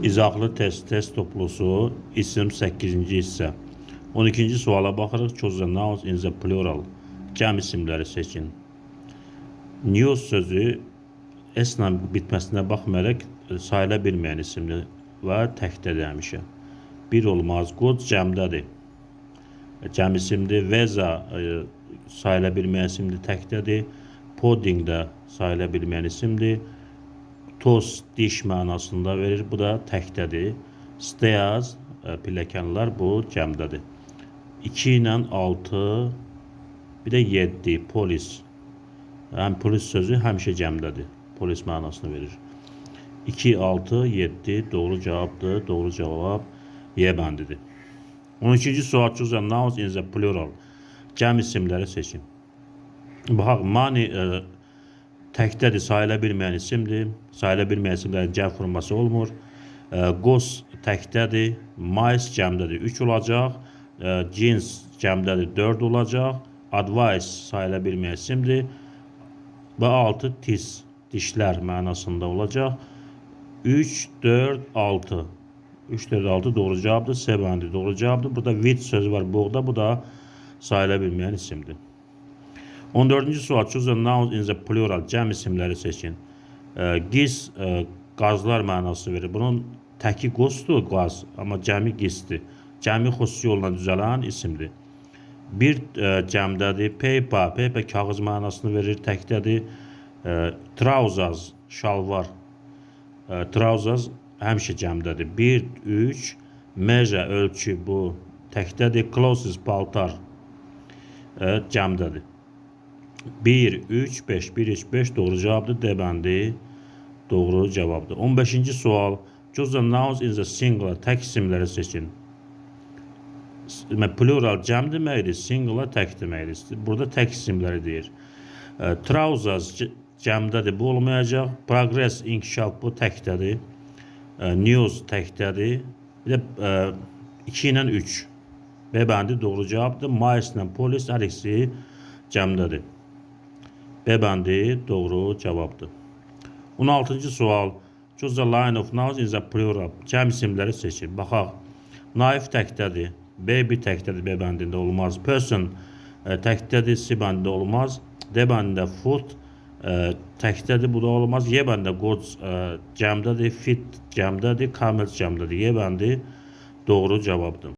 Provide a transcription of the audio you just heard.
İzahlı test toplusu isim 8-ci hissə. 12-ci suala baxırıq. Choose the nouns in the plural. Cəm isimləri seçin. News sözü S-la bitməsinə baxmayaraq sayıla bilməyən isimli və təkdə demişəm. Bir olmaz. God cəmdədir. Cəm isimdir. Veza sayıla bilməyən isimli təkdədir. Pudding də sayıla bilməyən isimdir. Tost diş mənasında verir. Bu da təkdədir. Stairs pilləkənlər bu cəmdədir. 2 ilə 6 bir də 7 polis. Həm polis sözü həmişə cəmdədir. Polis mənasını verir. 2, 6, 7 doğru cavabdır. Doğru cavab Y bəndidir. 12-ci sual. Choose the nouns in the plural. Cəm isimləri seçin. Baxaq, money təkdədir, sayıla bilməyən isimdir. Sayıla bilməyən isimlərin cəm forması olmur. Ghost təkdədir. Mice cəmdədir, 3 olacaq. Jeans cəmdədir, 4 olacaq. Advice sayıla bilməyən isimdir. Və 6 teeth, dişlər mənasında olacaq. 3, 4, 6. 3, 4, 6 doğru cavabdır. C bəndi doğru cavabdır. Burada with sözü var boğda. Bu da sayıla bilməyən isimdir. 14-cü sual. Choose the nouns in the plural. Cəm isimləri seçin. Giz qazlar mənası verir. Bunun təki qozdur, qaz. Amma cəmi gizdir. Cəmi xüsusi yolla düzələn isimdir. Bir cəmdədir. Paper. Paper kağız mənasını verir. Təkdədir. Trousers şalvar. Trousers həmişə cəmdədir. 1, 3. Measure ölçü bu təkdədir. Clothes paltar cəmdədir. 1, 3, 5. 1, 3, 5 doğru cavabdır. D bəndi doğru cavabdır. 15-ci sual. Choose the nouns in the singular. Tək isimləri seçin. Plural cəm deməkdir. Singular tək deməkdir. Burada tək isimləri deyir. Trousers cəmdədir. Bu olmayacaq. Progress, inkişaf bu təkdədir. News təkdədir. Bir də 2 ilə 3. B bəndi doğru cavabdır. Mice ilə polis hər ikisi cəmdədir. B bəndi doğru cavabdır. 16-cı sual. Choose the line of nouns in the plural. Cəm isimləri seçin. Baxaq. Naif təkdədir. Baby təkdədir. B bəndində olmaz. Person təkdədir. C bəndində olmaz. D bəndində foot təkdədir. Bu da olmaz. Y bəndində goods cəmdədir. Fit cəmdədir. Camels cəmdədir. Y bəndi doğru cavabdır.